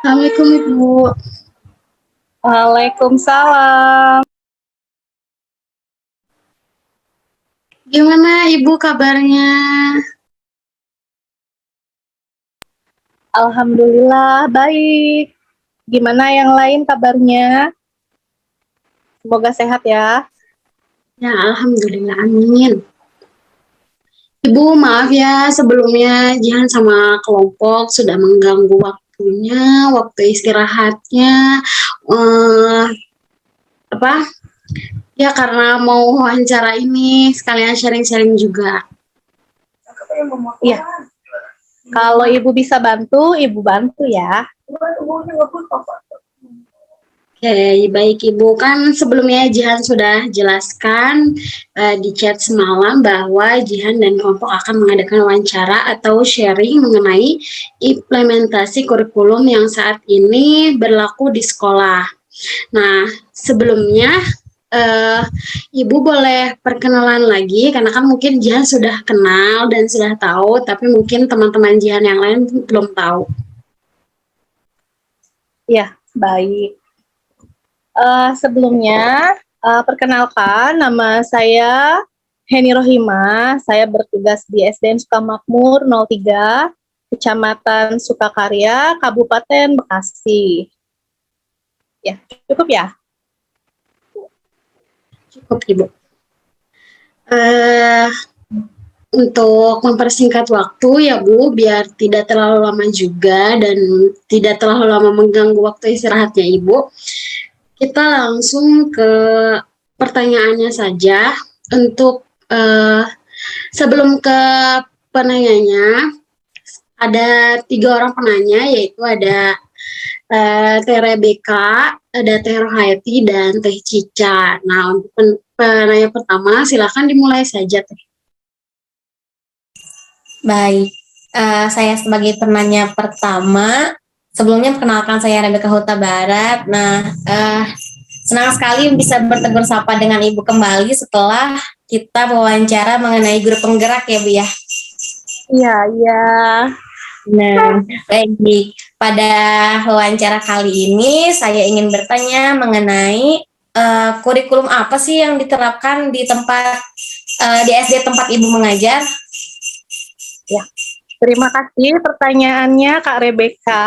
Assalamualaikum Ibu. Waalaikumsalam. Gimana Ibu kabarnya? Alhamdulillah baik. Gimana yang lain kabarnya? Semoga sehat ya. Ya, Alhamdulillah, amin. Ibu, maaf ya sebelumnya Jihan sama kelompok sudah mengganggu waktunya, waktu istirahatnya. Eh, apa? Ya karena mau wawancara ini sekalian sharing-sharing juga. Iya. Kalau Ibu bisa bantu, Ibu bantu ya. Oke, baik Ibu. Kan sebelumnya Jihan sudah jelaskan di chat semalam bahwa Jihan dan kelompok akan mengadakan wawancara atau sharing mengenai implementasi kurikulum yang saat ini berlaku di sekolah. Nah, sebelumnya Ibu boleh perkenalan lagi karena kan mungkin Jihan sudah kenal dan sudah tahu, tapi mungkin teman-teman Jihan yang lain belum tahu. Iya, baik. Sebelumnya, perkenalkan nama saya Heni Rohimah. Saya bertugas di SDN Sukamakmur 03, Kecamatan Sukakarya, Kabupaten Bekasi. Ya, cukup ya? Cukup Ibu. Untuk mempersingkat waktu ya Bu, biar tidak terlalu lama juga dan tidak terlalu lama mengganggu waktu istirahatnya Ibu, kita langsung ke pertanyaannya saja. Untuk sebelum ke penanyanya, ada 3 orang penanya, yaitu ada Teh Rebecca, ada Teh Rohayati, dan Teh Cica. Nah, untuk penanya pertama, silakan dimulai saja Teh. Baik, saya sebagai penanya pertama, sebelumnya perkenalkan saya Rebecca Huta Barat. Nah, senang sekali bisa bertegur sapa dengan Ibu kembali setelah kita wawancara mengenai guru penggerak ya Bu ya. Iya, iya. Nah, baik. Pada wawancara kali ini saya ingin bertanya mengenai kurikulum apa sih yang diterapkan di tempat di SD tempat Ibu mengajar? Ya, terima kasih pertanyaannya Kak Rebecca.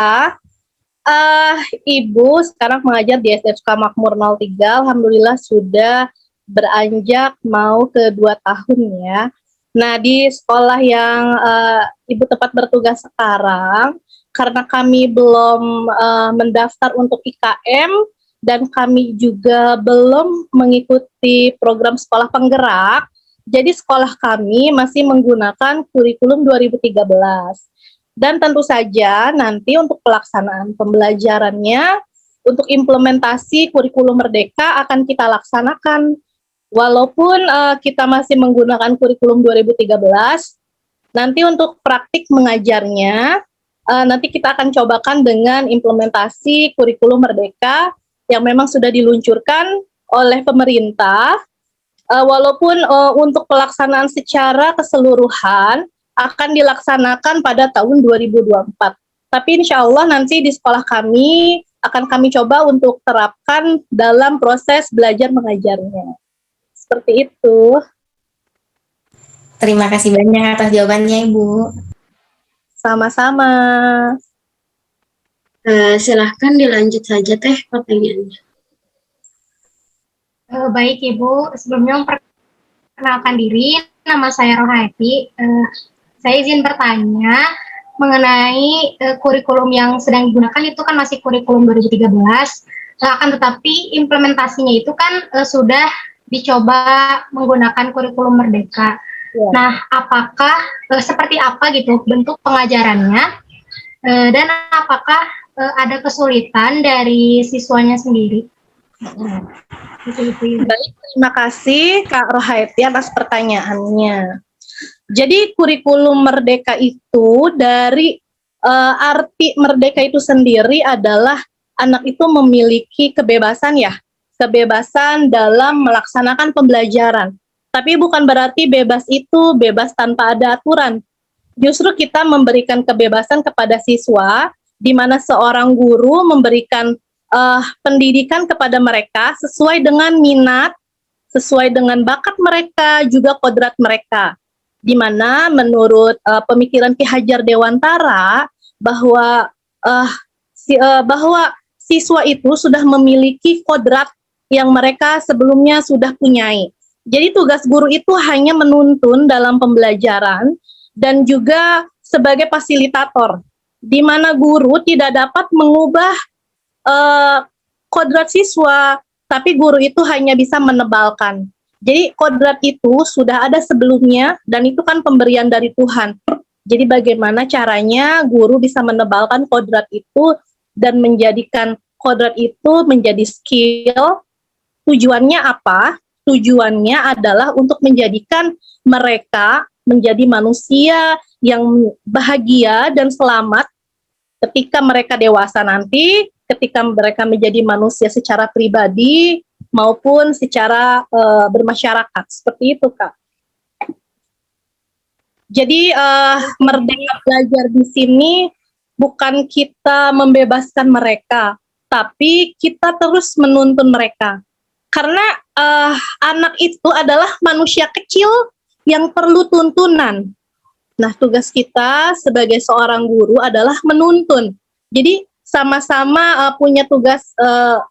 Ibu sekarang mengajar di SD Sukamakmur 03. Alhamdulillah sudah beranjak mau ke 2 tahun ya. Nah, di sekolah yang Ibu tempat bertugas sekarang, karena kami belum mendaftar untuk IKM dan kami juga belum mengikuti program sekolah penggerak, jadi sekolah kami masih menggunakan kurikulum 2013. Dan tentu saja nanti untuk pelaksanaan pembelajarannya, untuk implementasi kurikulum Merdeka akan kita laksanakan. Walaupun kita masih menggunakan kurikulum 2013, nanti untuk praktik mengajarnya, nanti kita akan cobakan dengan implementasi kurikulum Merdeka yang memang sudah diluncurkan oleh pemerintah. Walaupun untuk pelaksanaan secara keseluruhan akan dilaksanakan pada tahun 2024. Tapi insya Allah nanti di sekolah kami akan kami coba untuk terapkan dalam proses belajar mengajarnya. Seperti itu. Terima kasih banyak atas jawabannya Ibu. Sama-sama. Silahkan dilanjut saja Teh pertanyaannya. Baik Ibu, sebelumnya memperkenalkan diri, nama saya Rohayati. Saya izin bertanya mengenai kurikulum yang sedang digunakan itu kan masih kurikulum 2013, akan tetapi implementasinya itu kan sudah dicoba menggunakan kurikulum Merdeka. Ya. Nah, apakah seperti apa gitu bentuk pengajarannya dan apakah ada kesulitan dari siswanya sendiri? Baik, terima kasih Kak Rohayati atas pertanyaannya. Jadi kurikulum Merdeka itu dari arti Merdeka itu sendiri adalah anak itu memiliki kebebasan ya, kebebasan dalam melaksanakan pembelajaran. Tapi bukan berarti bebas itu bebas tanpa ada aturan. Justru kita memberikan kebebasan kepada siswa di mana seorang guru memberikan pendidikan kepada mereka sesuai dengan minat, sesuai dengan bakat mereka, juga kodrat mereka. Di mana menurut pemikiran Ki Hajar Dewantara bahwa bahwa siswa itu sudah memiliki kodrat yang mereka sebelumnya sudah punyai. Jadi tugas guru itu hanya menuntun dalam pembelajaran dan juga sebagai fasilitator, di mana guru tidak dapat mengubah kodrat siswa, tapi guru itu hanya bisa menebalkan. Jadi kodrat itu sudah ada sebelumnya dan itu kan pemberian dari Tuhan. Jadi bagaimana caranya guru bisa menebalkan kodrat itu dan menjadikan kodrat itu menjadi skill. Tujuannya apa? Tujuannya adalah untuk menjadikan mereka menjadi manusia yang bahagia dan selamat ketika mereka dewasa nanti, ketika mereka menjadi manusia secara pribadi maupun secara bermasyarakat. Seperti itu, Kak. Jadi merdeka belajar di sini bukan kita membebaskan mereka, tapi kita terus menuntun mereka. Karena anak itu adalah manusia kecil yang perlu tuntunan. Nah, tugas kita sebagai seorang guru adalah menuntun. Jadi sama-sama punya tugas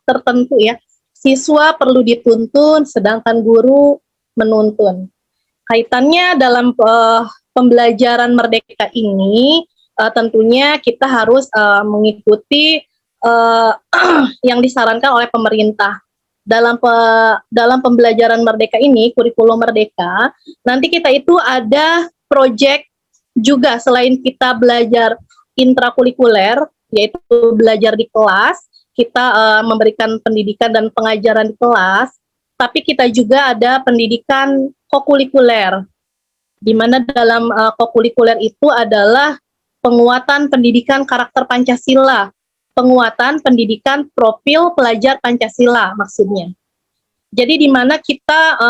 tertentu ya. Siswa perlu dituntun, sedangkan guru menuntun. Kaitannya dalam pembelajaran merdeka ini, tentunya kita harus mengikuti yang disarankan oleh pemerintah. Dalam pembelajaran merdeka ini, kurikulum merdeka, nanti kita itu ada proyek juga selain kita belajar intrakurikuler, yaitu belajar di kelas, kita memberikan pendidikan dan pengajaran di kelas, tapi kita juga ada pendidikan kokurikuler, di mana dalam kokurikuler itu adalah penguatan pendidikan karakter Pancasila, penguatan pendidikan profil pelajar Pancasila maksudnya. Jadi di mana kita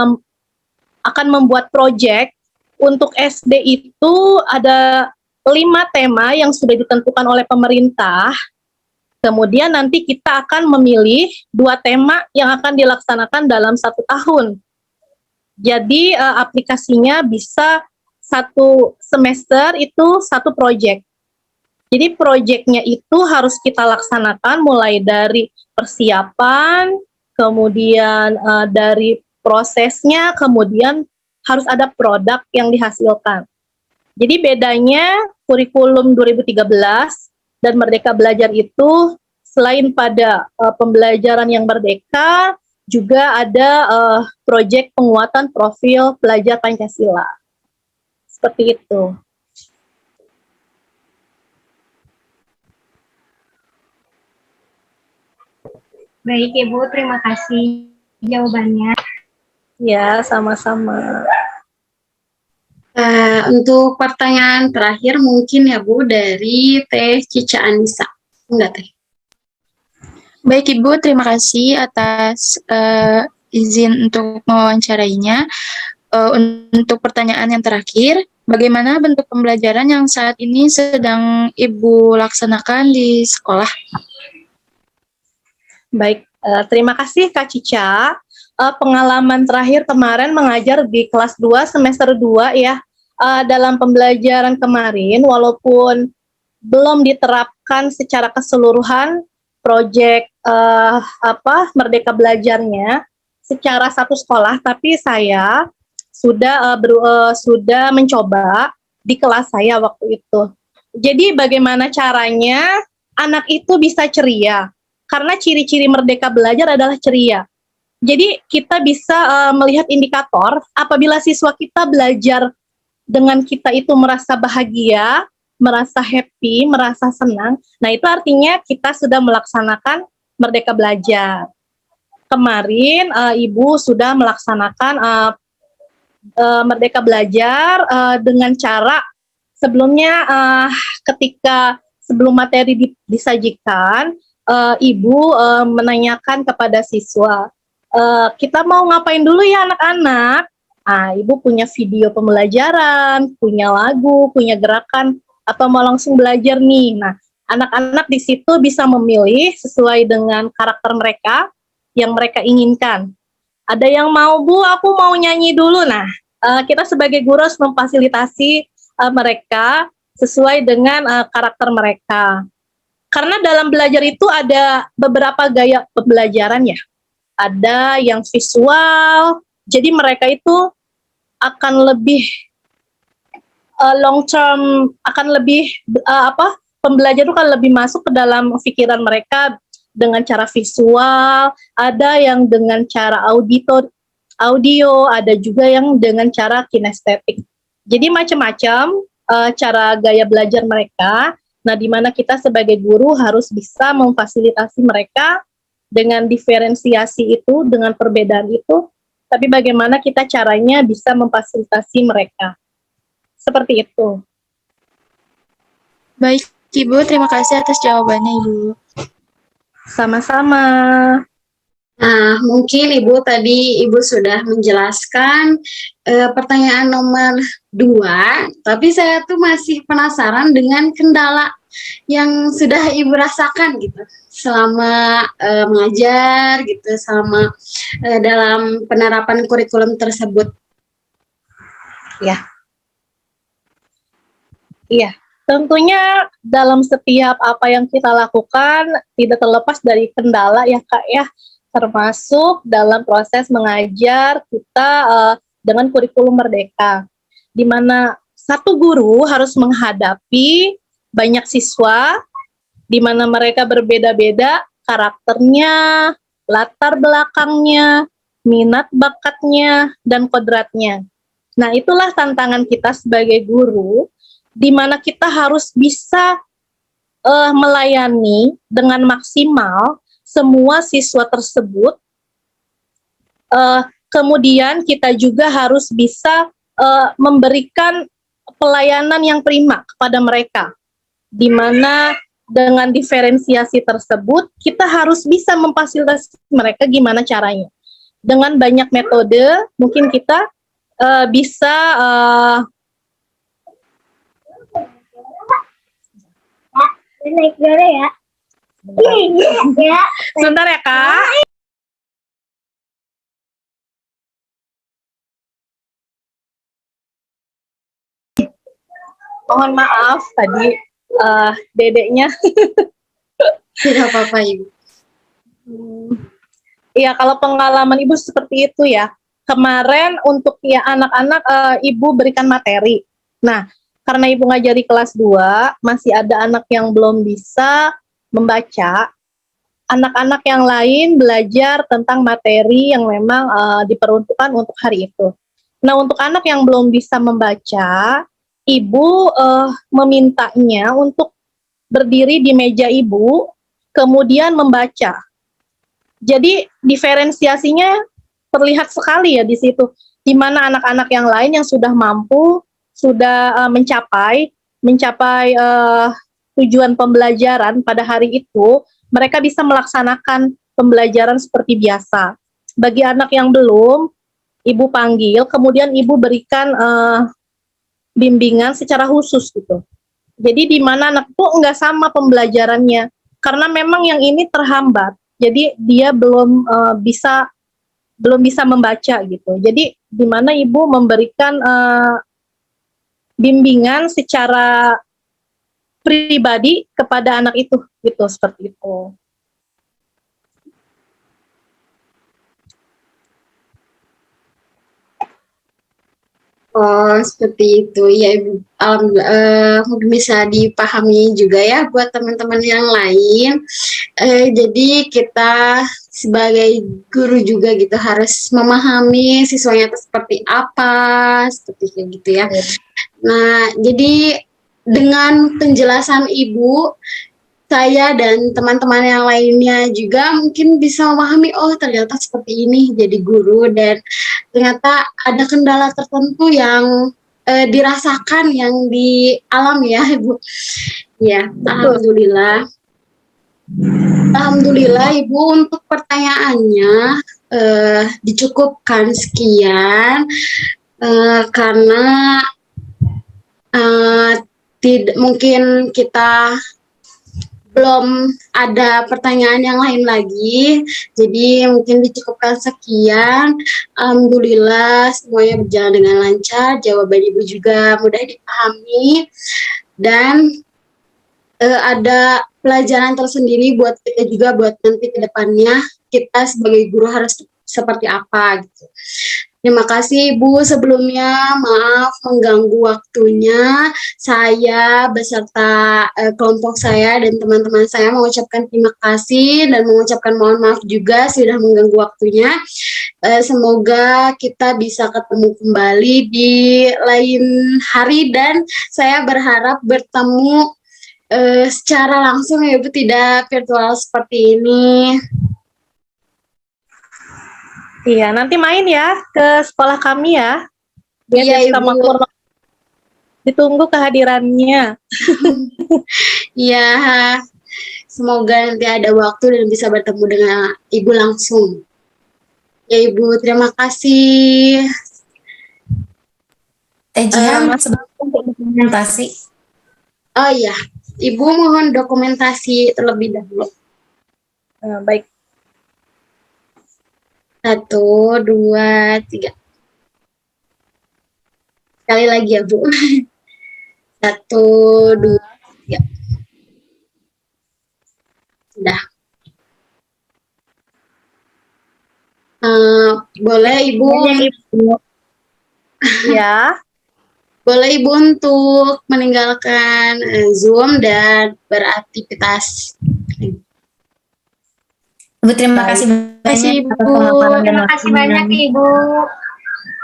akan membuat proyek untuk SD itu ada 5 tema yang sudah ditentukan oleh pemerintah. Kemudian nanti kita akan memilih 2 tema yang akan dilaksanakan dalam 1 tahun. Jadi aplikasinya bisa 1 semester itu 1 proyek. Jadi proyeknya itu harus kita laksanakan mulai dari persiapan, kemudian dari prosesnya, kemudian harus ada produk yang dihasilkan. Jadi bedanya kurikulum 2013 dan Merdeka Belajar itu selain pada pembelajaran yang merdeka, juga ada proyek penguatan profil pelajar Pancasila. Seperti itu. Baik Ibu, terima kasih jawabannya. Ya, sama-sama. Untuk pertanyaan terakhir mungkin ya Bu dari Teh Cica Anissa. Enggak Teh? Baik Ibu, terima kasih atas izin untuk mewawancarainya. Untuk pertanyaan yang terakhir, bagaimana bentuk pembelajaran yang saat ini sedang Ibu laksanakan di sekolah? Baik, terima kasih Kak Cica. Pengalaman terakhir kemarin mengajar di kelas 2 semester 2 ya. Dalam pembelajaran kemarin walaupun belum diterapkan secara keseluruhan proyek Merdeka Belajarnya secara satu sekolah, tapi saya sudah mencoba di kelas saya waktu itu. Jadi bagaimana caranya anak itu bisa ceria? Karena ciri-ciri Merdeka Belajar adalah ceria. Jadi kita bisa melihat indikator apabila siswa kita belajar dengan kita itu merasa bahagia, merasa happy, merasa senang. Nah itu artinya kita sudah melaksanakan Merdeka Belajar. Kemarin Ibu sudah melaksanakan Merdeka Belajar dengan cara sebelumnya ketika sebelum materi disajikan, Ibu menanyakan kepada siswa, kita mau ngapain dulu ya anak-anak? Ibu punya video pembelajaran, punya lagu, punya gerakan, atau mau langsung belajar nih? Nah, Anak-anak di situ bisa memilih sesuai dengan karakter mereka yang mereka inginkan. Ada yang mau, Bu, aku mau nyanyi dulu. Nah, kita sebagai guru harus memfasilitasi mereka sesuai dengan karakter mereka. Karena dalam belajar itu ada beberapa gaya pembelajaran ya. Ada yang visual, jadi mereka itu akan lebih long term, akan lebih pembelajar itu kan lebih masuk ke dalam pikiran mereka dengan cara visual, ada yang dengan cara audio, ada juga yang dengan cara kinestetik. Jadi macam-macam cara gaya belajar mereka. Nah, di mana kita sebagai guru harus bisa memfasilitasi mereka dengan diferensiasi itu, dengan perbedaan itu, tapi bagaimana kita caranya bisa memfasilitasi mereka. Seperti itu. Baik, Ibu, terima kasih atas jawabannya, Ibu. Sama-sama. Nah, mungkin Ibu tadi sudah menjelaskan pertanyaan nomor 2, tapi saya tuh masih penasaran dengan kendala yang sudah Ibu rasakan gitu selama mengajar gitu, selama dalam penerapan kurikulum tersebut. Iya. Tentunya dalam setiap apa yang kita lakukan tidak terlepas dari kendala ya Kak ya, termasuk dalam proses mengajar kita dengan kurikulum merdeka, di mana satu guru harus menghadapi banyak siswa, di mana mereka berbeda-beda karakternya, latar belakangnya, minat bakatnya, dan kodratnya. Nah, itulah tantangan kita sebagai guru, di mana kita harus bisa melayani dengan maksimal semua siswa tersebut. Kemudian kita juga harus bisa memberikan pelayanan yang prima kepada mereka, di mana dengan diferensiasi tersebut kita harus bisa memfasilitasi mereka gimana caranya. Dengan banyak metode mungkin kita bisa Naik dulu ya. Iya. Sebentar ya Kak. Mohon maaf tadi dedeknya. Tidak apa-apa, Ibu. Iya, kalau pengalaman Ibu seperti itu ya. Kemarin untuk ya anak-anak Ibu berikan materi. Nah, karena Ibu ngajari kelas 2, masih ada anak yang belum bisa membaca. Anak-anak yang lain belajar tentang materi yang memang diperuntukkan untuk hari itu. Nah, untuk anak yang belum bisa membaca, Ibu memintanya untuk berdiri di meja Ibu, kemudian membaca. Jadi diferensiasinya terlihat sekali ya di situ, di mana anak-anak yang lain yang sudah mampu, sudah mencapai tujuan pembelajaran pada hari itu, mereka bisa melaksanakan pembelajaran seperti biasa. Bagi anak yang belum, Ibu panggil, kemudian Ibu berikan bimbingan secara khusus gitu. Jadi di mana anak itu nggak sama pembelajarannya, karena memang yang ini terhambat, jadi dia belum bisa membaca gitu. Jadi di mana Ibu memberikan bimbingan secara pribadi kepada anak itu gitu, seperti itu. Oh, seperti itu ya, Ibu. Mungkin bisa dipahami juga ya buat teman-teman yang lain. Jadi kita sebagai guru juga gitu harus memahami siswanya itu seperti apa, seperti kayak gitu ya. Nah, jadi dengan penjelasan Ibu, saya dan teman-teman yang lainnya juga mungkin bisa memahami, oh ternyata seperti ini jadi guru, dan ternyata ada kendala tertentu yang dirasakan, yang dialami ya Ibu. Ya, Alhamdulillah. Alhamdulillah Ibu, untuk pertanyaannya dicukupkan sekian, karena tidak mungkin kita belum ada pertanyaan yang lain lagi, jadi mungkin dicukupkan sekian. Alhamdulillah semuanya berjalan dengan lancar, jawaban Ibu juga mudah dipahami, dan ada pelajaran tersendiri buat kita juga, buat nanti ke depannya kita sebagai guru harus seperti apa gitu. Terima kasih Ibu sebelumnya, maaf mengganggu waktunya. Saya beserta kelompok saya dan teman-teman saya mengucapkan terima kasih dan mengucapkan mohon maaf juga sudah mengganggu waktunya. Semoga kita bisa ketemu kembali di lain hari, dan saya berharap bertemu secara langsung ya Ibu, tidak virtual seperti ini. Iya, nanti main ya ke sekolah kami ya. Iya, SSK Ibu. Makmur. Ditunggu kehadirannya. Iya, semoga nanti ada waktu dan bisa bertemu dengan Ibu langsung. Ya Ibu, terima kasih. Teh Jihan Mas- sebelum dokumentasi. Oh iya, Ibu mohon dokumentasi terlebih dahulu. Baik. 1, 2, 3. Sekali lagi ya Bu. 1, 2, 3. Sudah. Boleh Ibu, Ya. boleh Ibu untuk meninggalkan Zoom dan beraktivitas. Ibu terima kasih kasih, banyak atas Bu. pemaparan dan Terima kasih waktunya. banyak Ibu.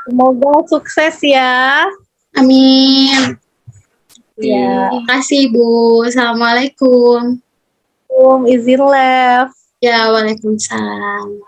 Semoga sukses ya. Amin. Ya. Terima kasih Ibu. Assalamualaikum. Izin live. Ya, waalaikumsalam.